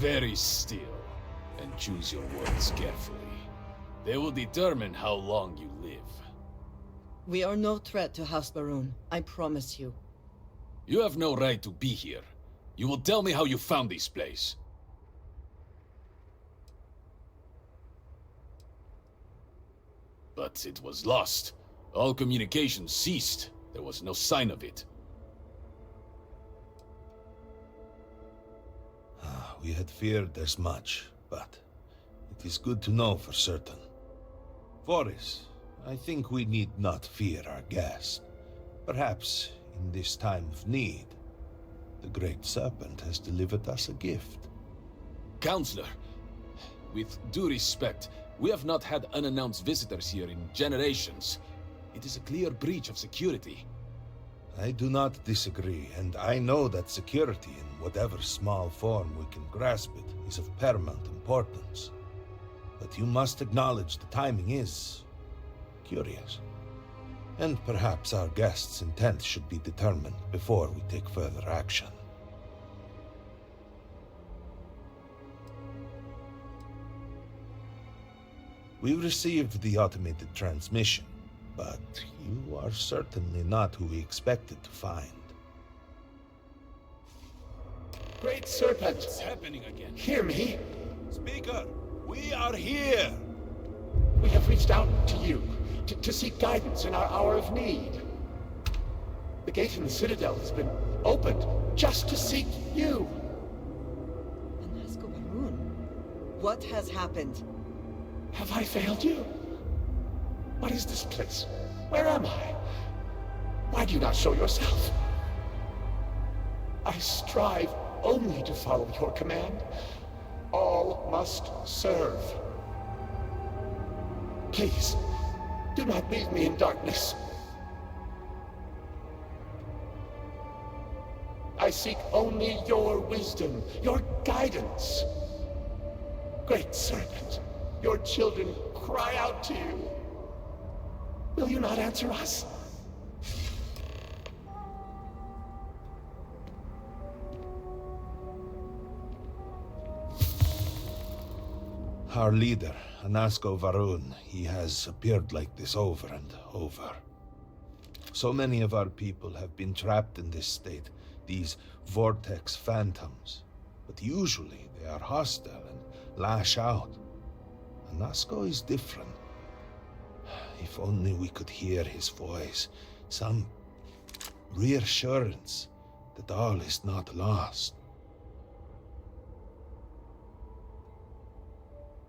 very still and choose your words carefully. They will determine how long you live. We are no threat to House Baroon, I promise you. You have no right to be here. You will tell me how you found this place. But it was lost. All communication ceased. There was no sign of it. We had feared as much, but it is good to know for certain. Voris, I think we need not fear our guest. Perhaps, in this time of need, the Great Serpent has delivered us a gift. Counselor, with due respect, we have not had unannounced visitors here in generations. It is a clear breach of security. I do not disagree, and I know that security, in whatever small form we can grasp it, is of paramount importance. But you must acknowledge the timing is curious. And perhaps our guest's intent should be determined before we take further action. We received the automated transmission, but you are certainly not who we expected to find. Great Serpent! What's happening again? Hear me! Speaker, we are here! We have reached out to you, to seek guidance in our hour of need. The gate in the Citadel has been opened just to seek you. Anasco Baroon, what has happened? Have I failed you? What is this place? Where am I? Why do you not show yourself? I strive only to follow your command. All must serve. Please, do not leave me in darkness. I seek only your wisdom, your guidance. Great Serpent, your children cry out to you. Will you not answer us? Our leader, Anasco Varun, he has appeared like this over and over. So many of our people have been trapped in this state, these vortex phantoms. But usually they are hostile and lash out. Anasco is different. If only we could hear his voice, some reassurance that all is not lost.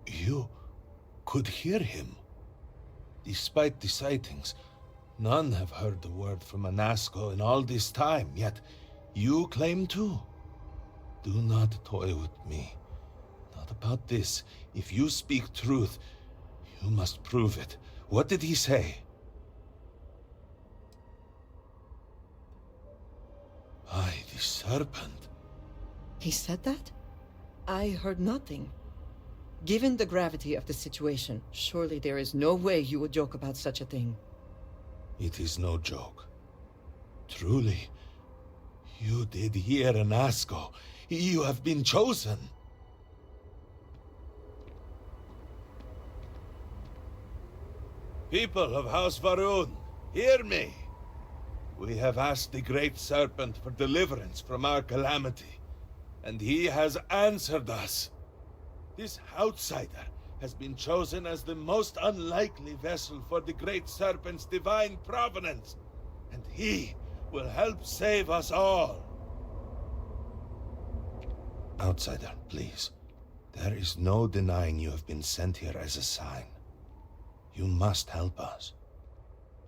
You could hear him. Despite the sightings, none have heard the word from Anasco in all this time, yet you claim to. Do not toy with me. Not about this. If you speak truth, you must prove it. What did he say? By the Serpent. He said that? I heard nothing. Given the gravity of the situation, surely there is no way you would joke about such a thing. It is no joke. Truly, you did hear Anasco. You have been chosen. People of House Varun, hear me. We have asked the Great Serpent for deliverance from our calamity, and he has answered us. This outsider has been chosen as the most unlikely vessel for the Great Serpent's divine providence, and he will help save us all. Outsider, please. There is no denying you have been sent here as a sign. You must help us.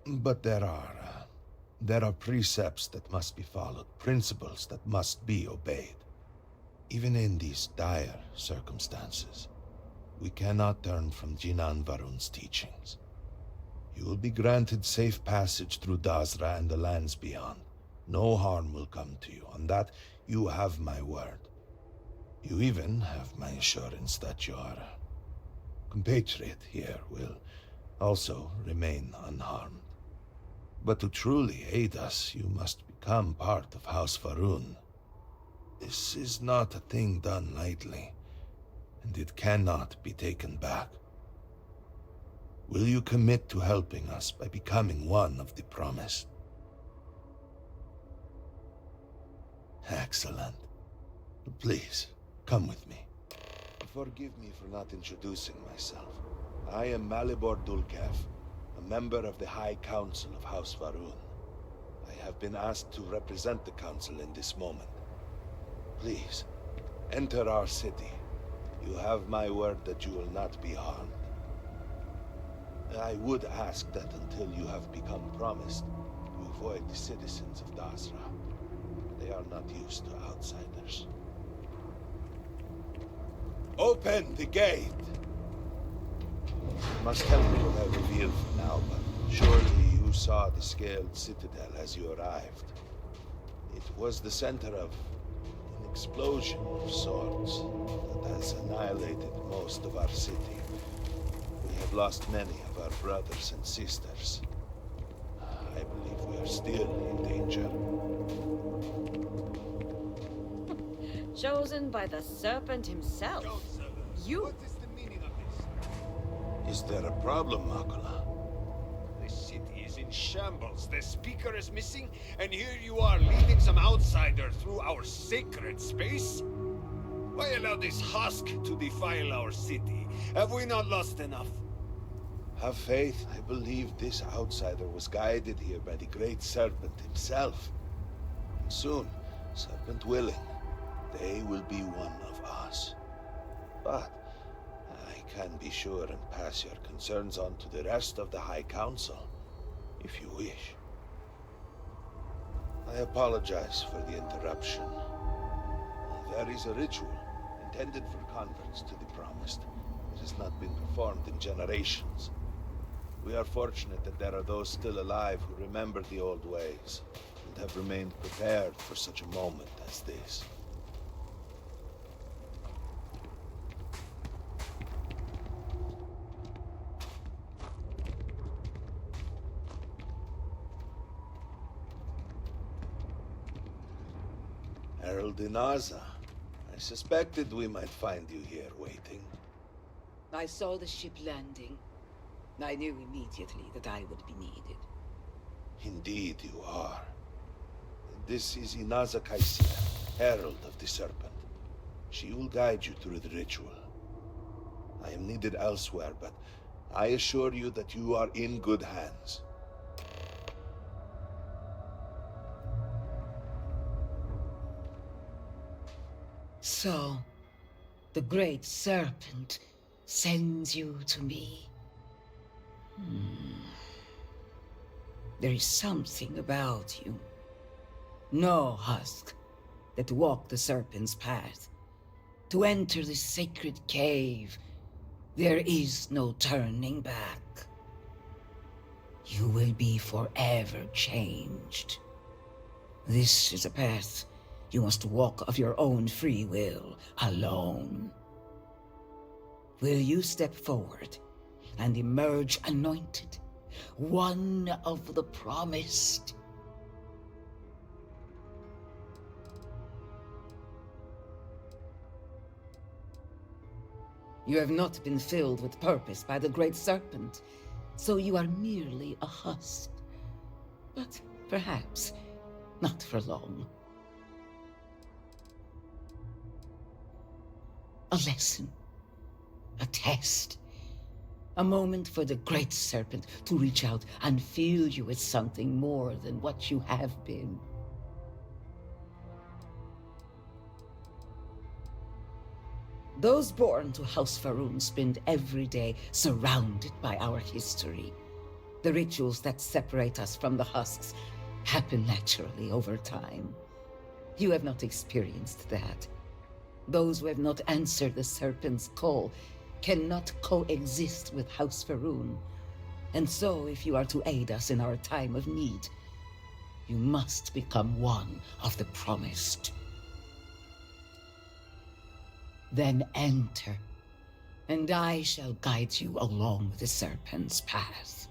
But there are precepts that must be followed, principles that must be obeyed. Even in these dire circumstances, we cannot turn from Jinan Varun's teachings. You will be granted safe passage through Darza and the lands beyond. No harm will come to you. On that, you have my word. You even have my assurance that your compatriot here will also remain unharmed. But to truly aid us, you must become part of House Varun. This is not a thing done lightly. and it cannot be taken back. Will you commit to helping us by becoming one of the promised? Excellent. Please, come with me. Forgive me for not introducing myself. I am Malibor Dulkev, a member of the High Council of House Varun. I have been asked to represent the Council in this moment. Please, enter our city. You have my word that you will not be harmed. I would ask that until you have become promised, you avoid the citizens of Darza. They are not used to outsiders. Open the gate! You must tell me what I reveal for now, but surely you saw the scaled citadel as you arrived. It was the center of an explosion of sorts that has annihilated most of our city. We have lost many of our brothers and sisters. I believe we are still in danger. Chosen by the Serpent himself. You... What is the meaning of this? Is there a problem, Makula? The city is in shambles. The speaker is missing, and here you are leading some outsider through our sacred space? Why allow this husk to defile our city? Have we not lost enough? Have faith. I believe this outsider was guided here by the great Serpent himself. And soon, Serpent willing, they will be one of us. But I can be sure and pass your concerns on to the rest of the High Council, if you wish. I apologize for the interruption. There is a ritual intended for converts to the Promised. It has not been performed in generations. We are fortunate that there are those still alive who remember the old ways and have remained prepared for such a moment as this. Herald in Darza. I suspected we might find you here waiting. I saw the ship landing. I knew immediately that I would be needed. Indeed you are. This is Inaza Kaisia, Herald of the Serpent. She will guide you through the ritual. I am needed elsewhere, but I assure you that you are in good hands. So, the great Serpent sends you to me. There is something about you. No husk that walk the Serpent's path. To enter the sacred cave, there is no turning back. You will be forever changed. This is a path you must walk of your own free will, alone. Will you step forward and emerge anointed, one of the promised? You have not been filled with purpose by the great Serpent, so you are merely a husk. But perhaps not for long. A lesson, a test, a moment for the great Serpent to reach out and fill you with something more than what you have been. Those born to House Varun spend every day surrounded by our history. The rituals that separate us from the husks happen naturally over time. You have not experienced that. Those who have not answered the Serpent's call cannot coexist with House Varun. And so, if you are to aid us in our time of need, you must become one of the promised. Then enter, and I shall guide you along the Serpent's path.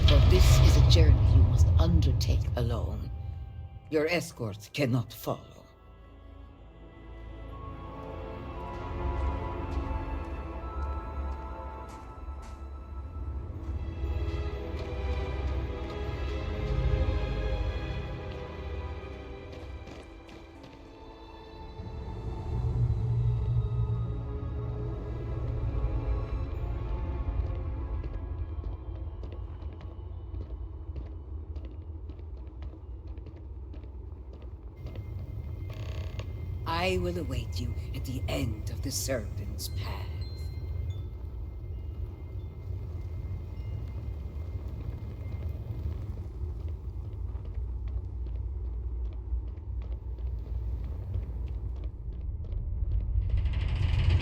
For this is a journey you must undertake alone. Your escort cannot follow. I will await you at the end of the Serpents' path.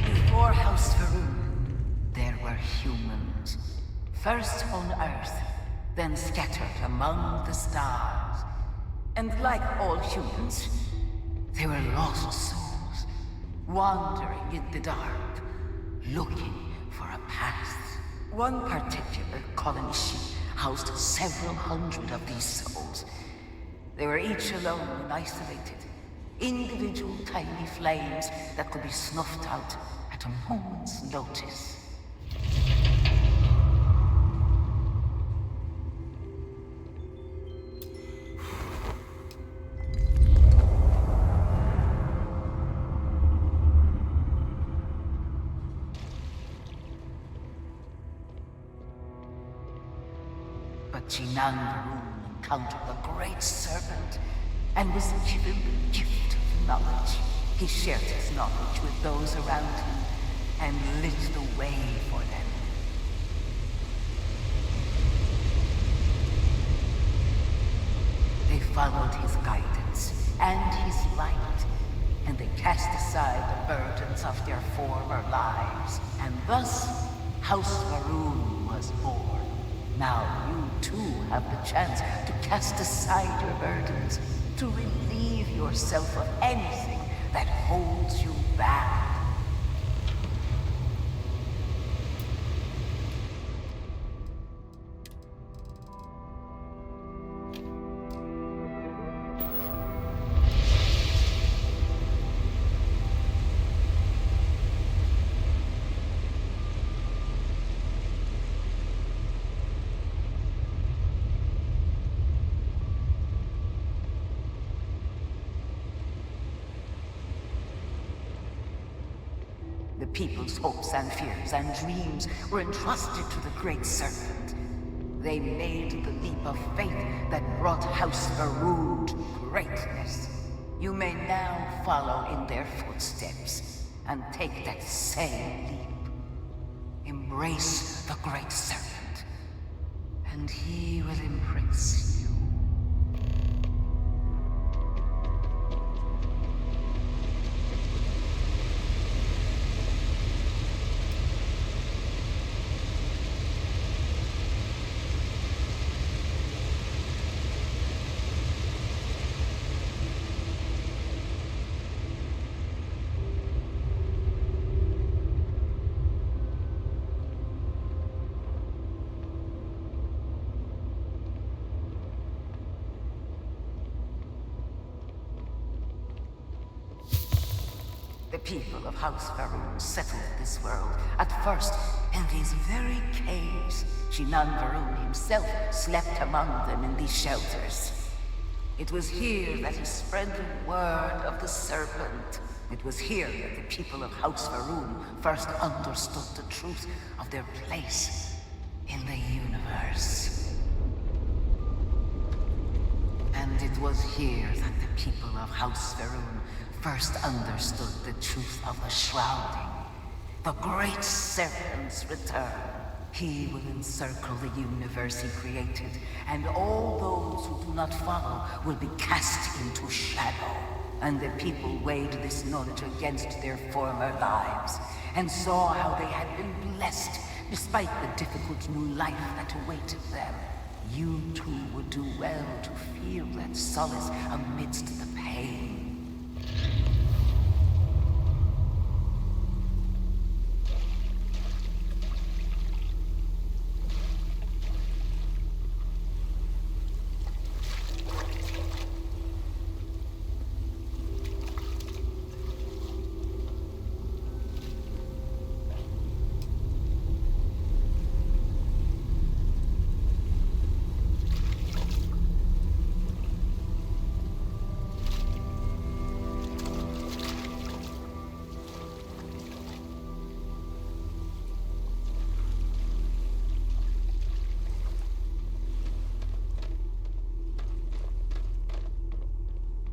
Before House Faroon, there were humans. First on Earth, then scattered among the stars. And like all humans, they were lost souls, wandering in the dark, looking for a path. One particular colony ship housed several hundred of these souls. They were each alone and isolated, individual tiny flames that could be snuffed out at a moment's notice. But Jinan encountered the Great Serpent and was given the gift of knowledge. He shared his knowledge with those around him and lit the way for them. They followed his guidance and his light, and they cast aside the burdens of their former lives. And thus, House Faroon was born. Now you too have the chance to cast aside your burdens, to relieve yourself of anything that holds you back. The people's hopes and fears and dreams were entrusted to the Great Serpent. They made the leap of faith that brought House Faroon to greatness. You may now follow in their footsteps and take that same leap. Embrace the Great Serpent, and he will embrace you. The people of House Faroon settled this world, at first in these very caves. Jinan Faroon himself slept among them in these shelters. It was here that he spread the word of the Serpent. It was here that the people of House Faroon first understood the truth of their place in the universe. And it was here that the people of House Faroon first understood the truth of the shrouding. The Great Serpent's return. He will encircle the universe he created, and all those who do not follow will be cast into shadow. And the people weighed this knowledge against their former lives, and saw how they had been blessed despite the difficult new life that awaited them. You too would do well to feel that solace amidst the pain.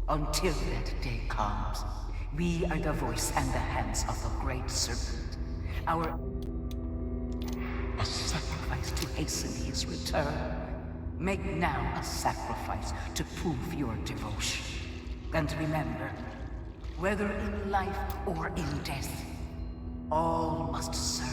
Until that day comes, We are the voice and the hands of the Great Serpent. A sacrifice to hasten his return. Make now a sacrifice to prove your devotion. And remember, whether in life or in death, all must serve.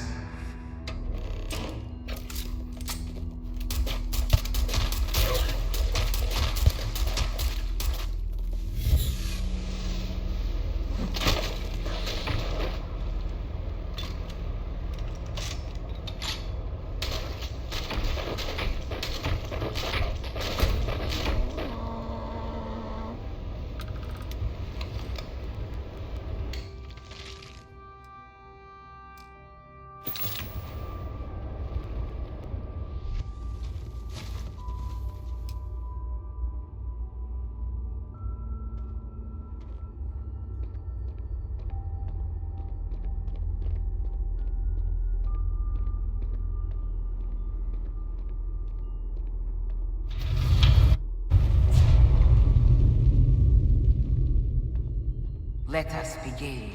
Let us begin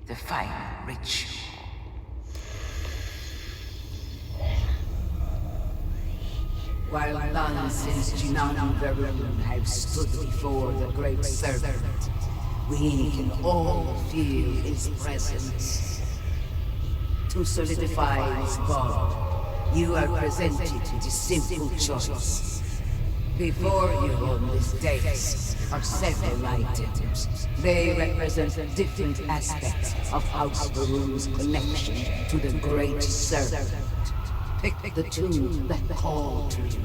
the final ritual. While none since Jinan Varun have stood before the Great Serpent, we can all feel his presence. To solidify his bond, you are presented with a simple choice. Before you on this dais are several items. They represent different aspects of House Varun's connection to the Great Serpent. Pick the two that call to you.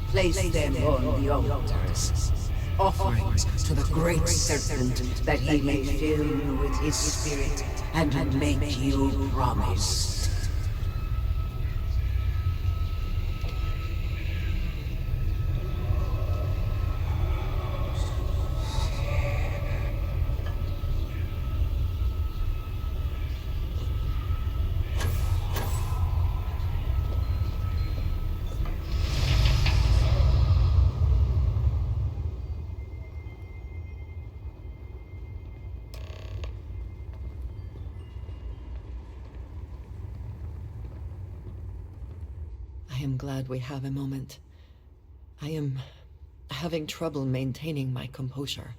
Place them on the altars. Offerings to the Great Serpent that he may fill you with his spirit and make you promise. I am glad we have a moment. I am having trouble maintaining my composure.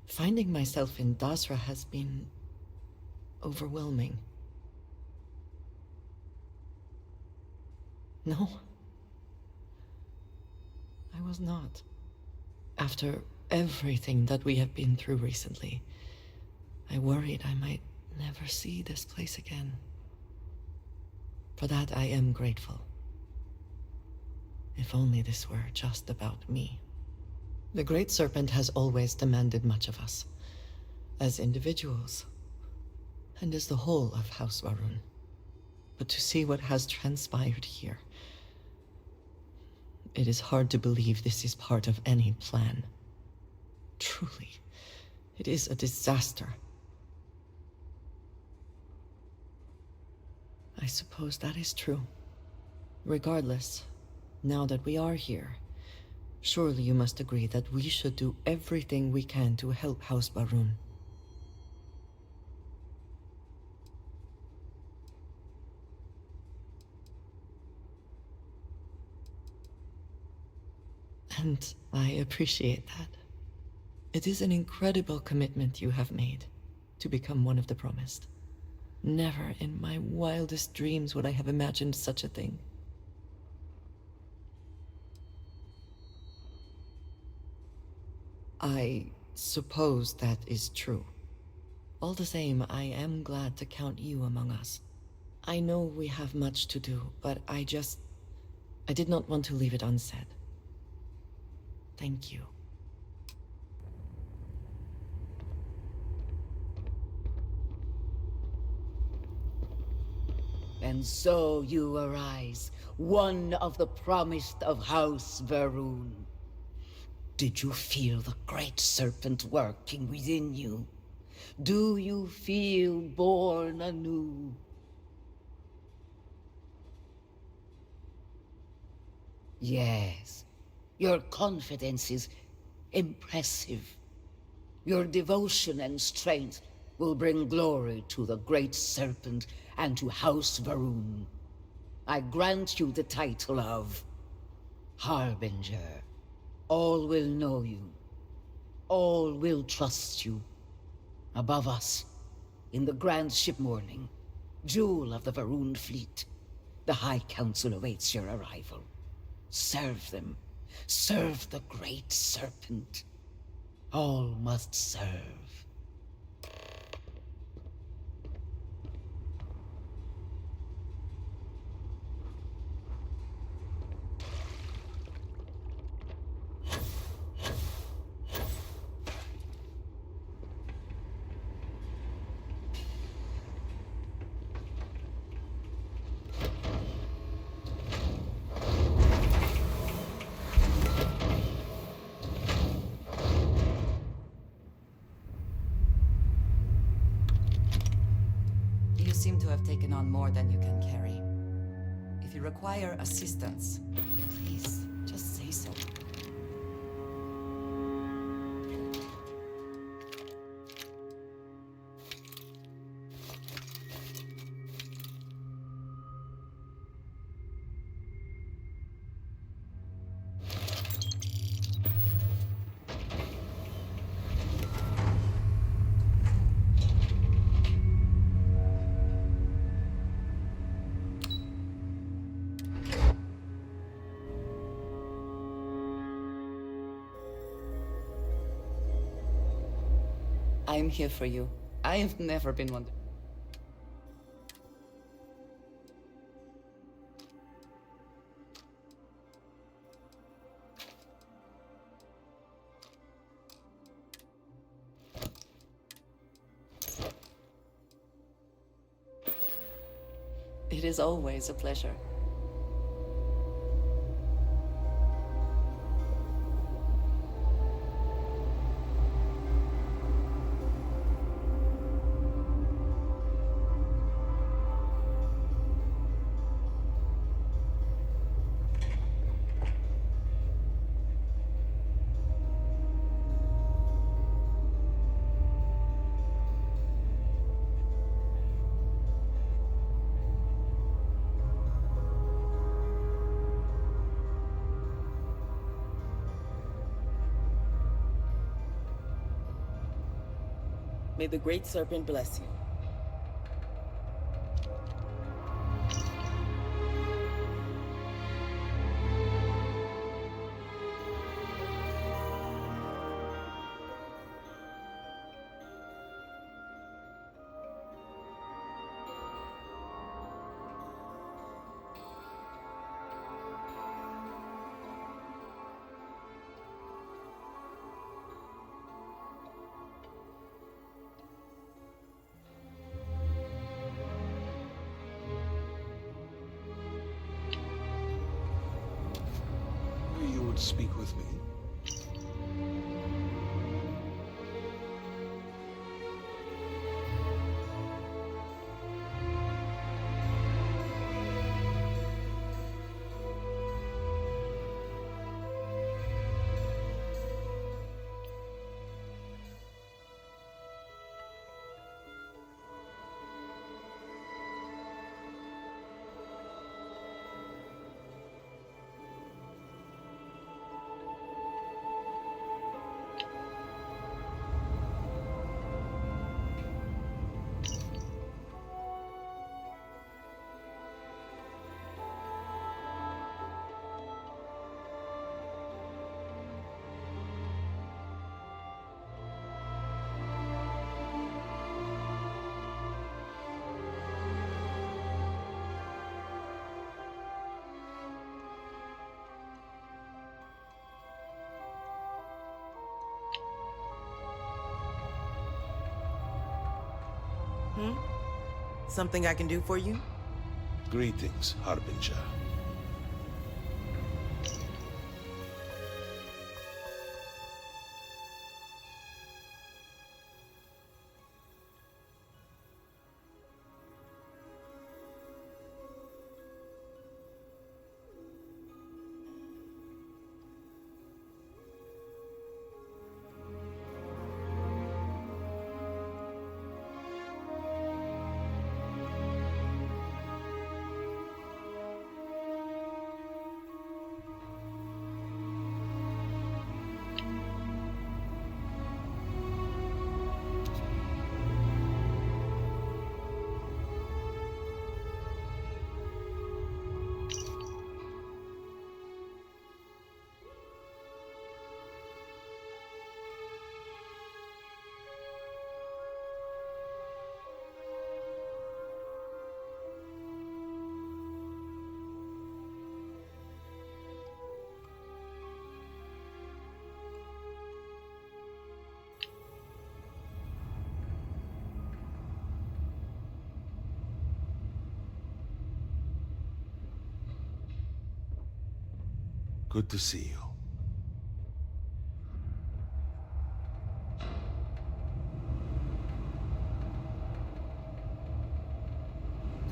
Finding myself in Darza has been overwhelming. No. I was not. After everything that we have been through recently, I worried I might never see this place again. For that I am grateful. If only this were just about me. The Great Serpent has always demanded much of us, as individuals, and as the whole of House Varun. But to see what has transpired here, it is hard to believe this is part of any plan. Truly, it is a disaster. I suppose that is true. Regardless, now that we are here, surely you must agree that we should do everything we can to help House Varun. And I appreciate that. It is an incredible commitment you have made to become one of the promised. Never in my wildest dreams would I have imagined such a thing. I suppose that is true. All the same, I am glad to count you among us. I know we have much to do, but I did not want to leave it unsaid. Thank you. And so you arise, one of the promised of House Varun. Did you feel the Great Serpent working within you? Do you feel born anew? Yes, your confidence is impressive. Your devotion and strength will bring glory to the Great Serpent and to House Varun. I grant you the title of Harbinger. All will know you. All will trust you. Above us, in the grand ship morning, jewel of the Varun fleet, the High Council awaits your arrival. Serve them. Serve the Great Serpent. All must serve. You seem to have taken on more than you can carry. If you require assistance, please, just say so. I'm here for you. I've never been one. It is always a pleasure. May the Great Serpent bless you. You would speak with me? Something I can do for you? Greetings, Harbinger. Good to see you.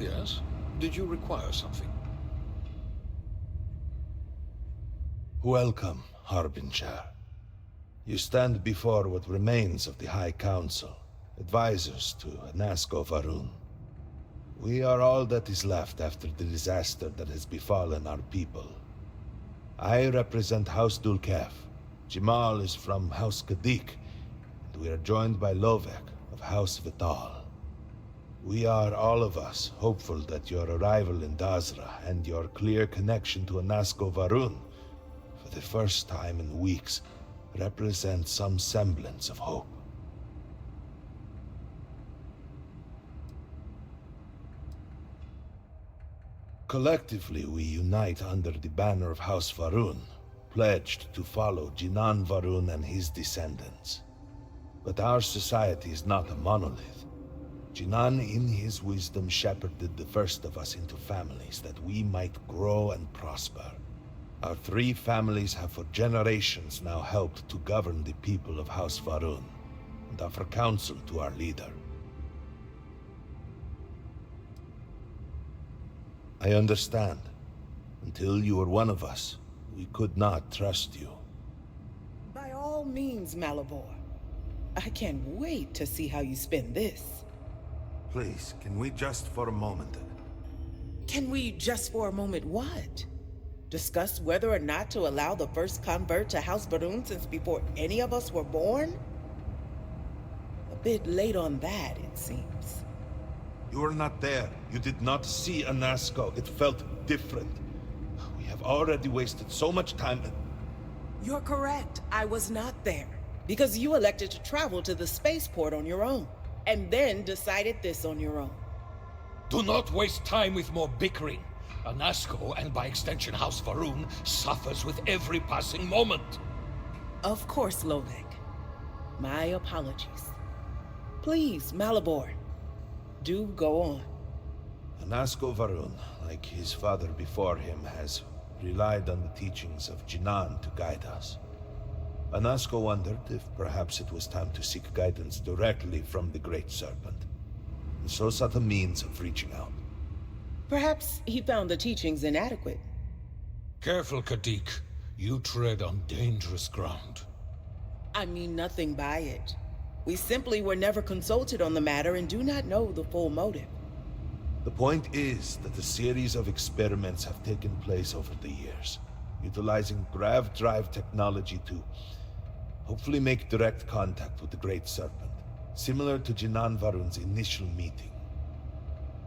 Yes? Did you require something? Welcome, Harbinger. You stand before what remains of the High Council, advisors to Anasko Varun. We are all that is left after the disaster that has befallen our people. I represent House Dulkef. Jamal is from House Kadik, and we are joined by Lovek of House Vital. We are, all of us, hopeful that your arrival in Darza and your clear connection to Anasko Varun, for the first time in weeks, represent some semblance of hope. Collectively, we unite under the banner of House Varun, pledged to follow Jinan Varun and his descendants. But our society is not a monolith. Jinan, in his wisdom, shepherded the first of us into families that we might grow and prosper. Our 3 families have for generations now helped to govern the people of House Varun, and offer counsel to our leader. I understand. Until you were one of us, we could not trust you. By all means, Malabor. I can't wait to see how you spin this. Please, can we just for a moment? Can we just for a moment what? Discuss whether or not to allow the first convert to House Varun since before any of us were born? A bit late on that, it seems. You were not there. You did not see Anasko. It felt different. We have already wasted so much time. You're correct. I was not there. Because you elected to travel to the spaceport on your own, and then decided this on your own. Do not waste time with more bickering. Anasko, and by extension House Varun, suffers with every passing moment. Of course, Lovek. My apologies. Please, Malabor, do go on. Anasko Varun, like his father before him, has relied on the teachings of Jinan to guide us. Anasko wondered if perhaps it was time to seek guidance directly from the Great Serpent, and so sought a means of reaching out. Perhaps he found the teachings inadequate. Careful, Kadik. You tread on dangerous ground. I mean nothing by it. We simply were never consulted on the matter and do not know the full motive. The point is that a series of experiments have taken place over the years, utilizing grav drive technology to hopefully make direct contact with the Great Serpent, similar to Jinan Varun's initial meeting.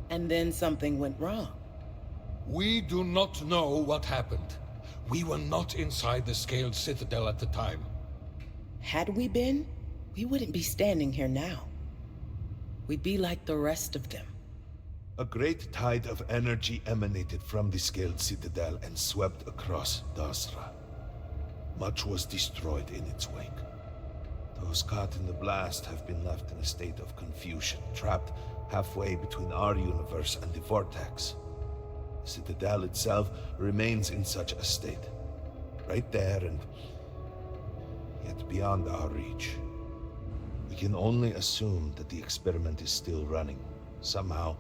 And then something went wrong. We do not know what happened. We were not inside the Scaled Citadel at the time. Had we been, we wouldn't be standing here now. We'd be like the rest of them. A great tide of energy emanated from the Scaled Citadel and swept across Darza. Much was destroyed in its wake. Those caught in the blast have been left in a state of confusion, trapped halfway between our universe and the Vortex. The Citadel itself remains in such a state. Right there and yet beyond our reach. We can only assume that the experiment is still running, somehow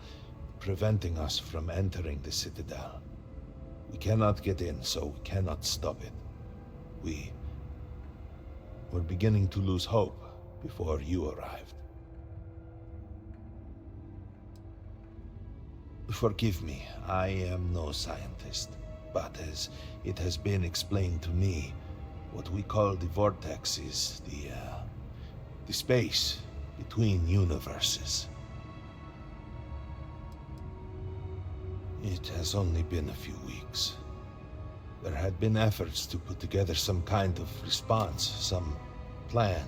preventing us from entering the Citadel. We cannot get in, so we cannot stop it. We're beginning to lose hope before you arrived. Forgive me, I am no scientist, but as it has been explained to me, what we call the Vortex is the space between universes. It has only been a few weeks. There had been efforts to put together some kind of response, some plan.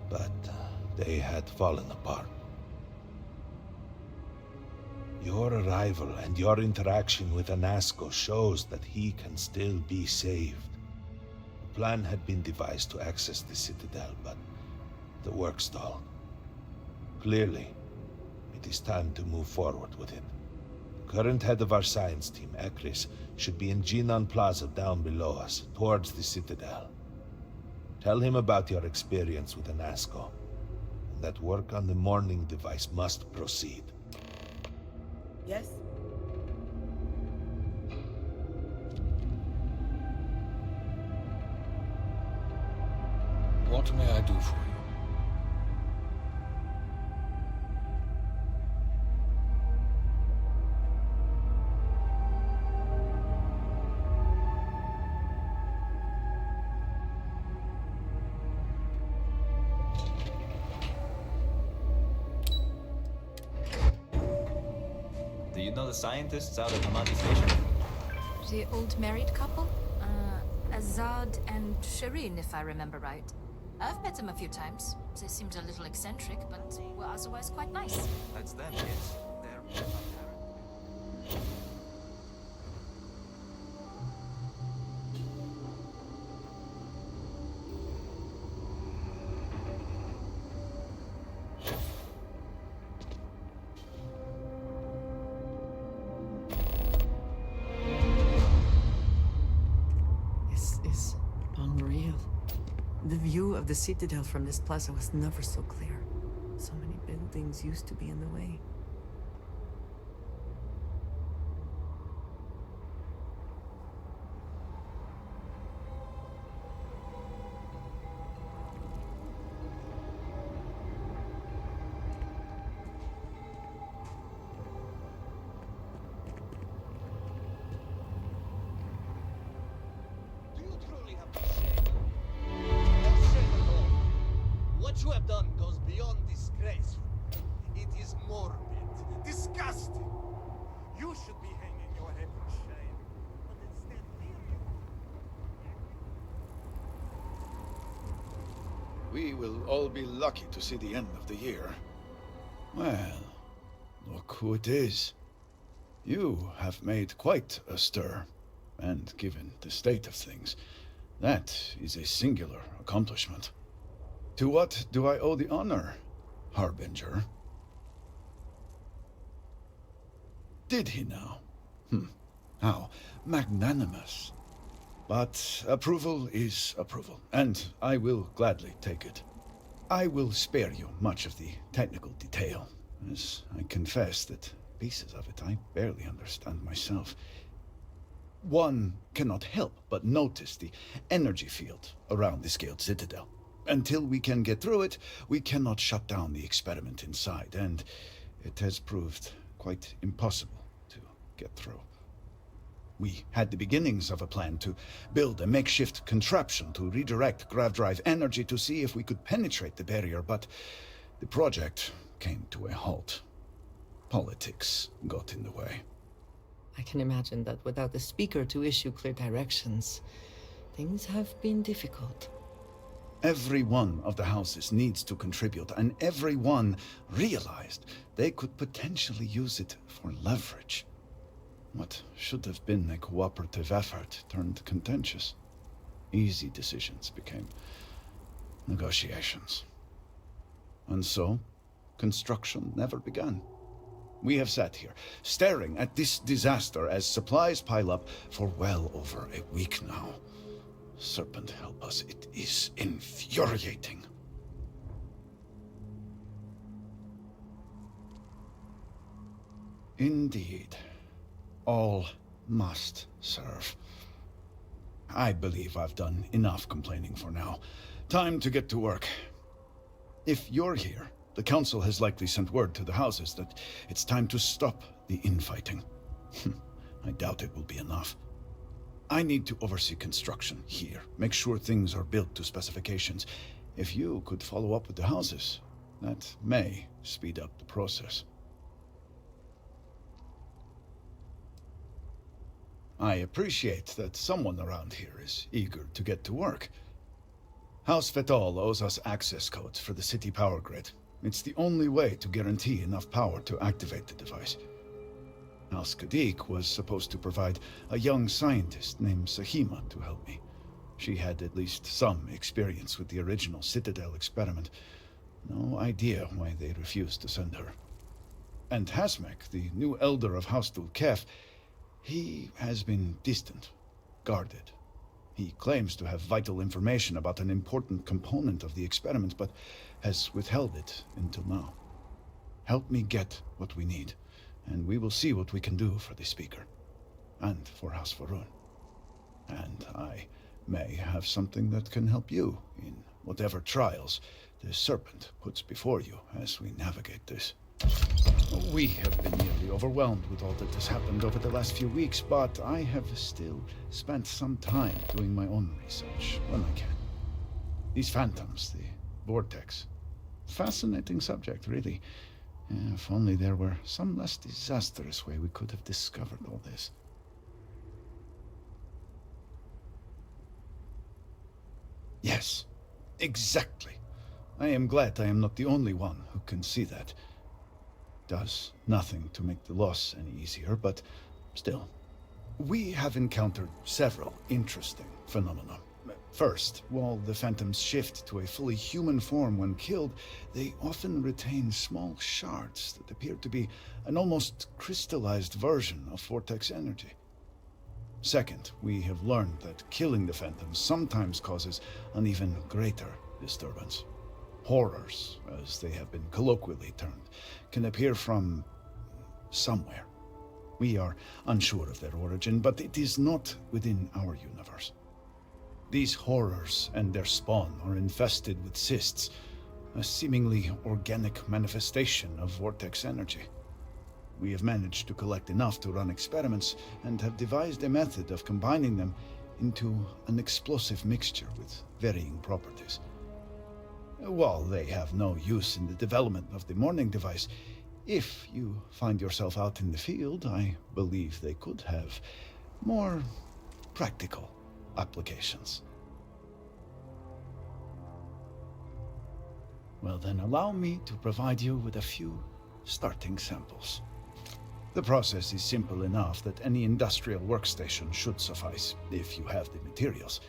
But they had fallen apart. Your arrival and your interaction with Anasko shows that he can still be saved. A plan had been devised to access the Citadel, but the work stalled. Clearly, it is time to move forward with it. Current head of our science team, Ekris, should be in Jinan Plaza down below us, towards the Citadel. Tell him about your experience with Anasco, and that work on the morning device must proceed. Yes? What may I do for you? Do you know the scientists out at the Mati station? The old married couple? Azad and Shireen, if I remember right. I've met them a few times. They seemed a little eccentric, but were otherwise quite nice. That's them, yes. They're... This is unreal. The view of the Citadel from this plaza was never so clear. So many buildings used to be in the way. Do you truly have no shame? No shame at all. What you have done goes beyond disgrace. It is morbid, disgusting. You should be hanging your head in shame. But instead, here you... We will all be lucky to see the end of the year. Well, look who it is. You have made quite a stir, and given the state of things, that is a singular accomplishment. To what do I owe the honor, Harbinger? Did he now? How magnanimous. But approval is approval, and I will gladly take it. I will spare you much of the technical detail, as I confess that pieces of it I barely understand myself. One cannot help but notice the energy field around the scaled citadel. Until we can get through it, we cannot shut down the experiment inside, and it has proved quite impossible to get through. We had the beginnings of a plan to build a makeshift contraption to redirect grav drive energy to see if we could penetrate the barrier, but the project came to a halt. Politics got in the way. I can imagine that without the speaker to issue clear directions, things have been difficult. Every one of the houses needs to contribute, and everyone realized they could potentially use it for leverage. What should have been a cooperative effort turned contentious. Easy decisions became negotiations. And so, construction never began. We have sat here, staring at this disaster as supplies pile up for well over a week now. Serpent help us, it is infuriating. Indeed. All must serve. I believe I've done enough complaining for now. Time to get to work. If you're here, the Council has likely sent word to the houses that it's time to stop the infighting. I doubt it will be enough. I need to oversee construction here, make sure things are built to specifications. If you could follow up with the houses, that may speed up the process. I appreciate that someone around here is eager to get to work. House Fetal owes us access codes for the city power grid. It's the only way to guarantee enough power to activate the device. House Kadik was supposed to provide a young scientist named Sahima to help me. She had at least some experience with the original Citadel experiment. No idea why they refused to send her. And Hasmek, the new elder of House Dulkef, he has been distant, guarded. He claims to have vital information about an important component of the experiment, but has withheld it until now. Help me get what we need, and we will see what we can do for the Speaker, and for House Varun. And I may have something that can help you in whatever trials the Serpent puts before you as we navigate this. We have been nearly overwhelmed with all that has happened over the last few weeks, but I have still spent some time doing my own research when I can. These phantoms, the vortex. Fascinating subject, really. If only there were some less disastrous way we could have discovered all this. Yes, exactly. I am glad I am not the only one who can see that. Does nothing to make the loss any easier, but still. We have encountered several interesting phenomena. First, while the phantoms shift to a fully human form when killed, they often retain small shards that appear to be an almost crystallized version of vortex energy. Second, we have learned that killing the phantoms sometimes causes an even greater disturbance. Horrors, as they have been colloquially termed, can appear from somewhere. We are unsure of their origin, but it is not within our universe. These horrors and their spawn are infested with cysts, a seemingly organic manifestation of vortex energy. We have managed to collect enough to run experiments and have devised a method of combining them into an explosive mixture with varying properties. While they have no use in the development of the morning device, if you find yourself out in the field, I believe they could have more practical applications. Well then, allow me to provide you with a few starting samples. The process is simple enough that any industrial workstation should suffice, if you have the materials.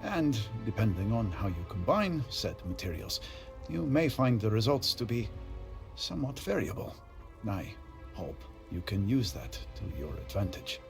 And depending on how you combine said materials, you may find the results to be somewhat variable. I hope you can use that to your advantage.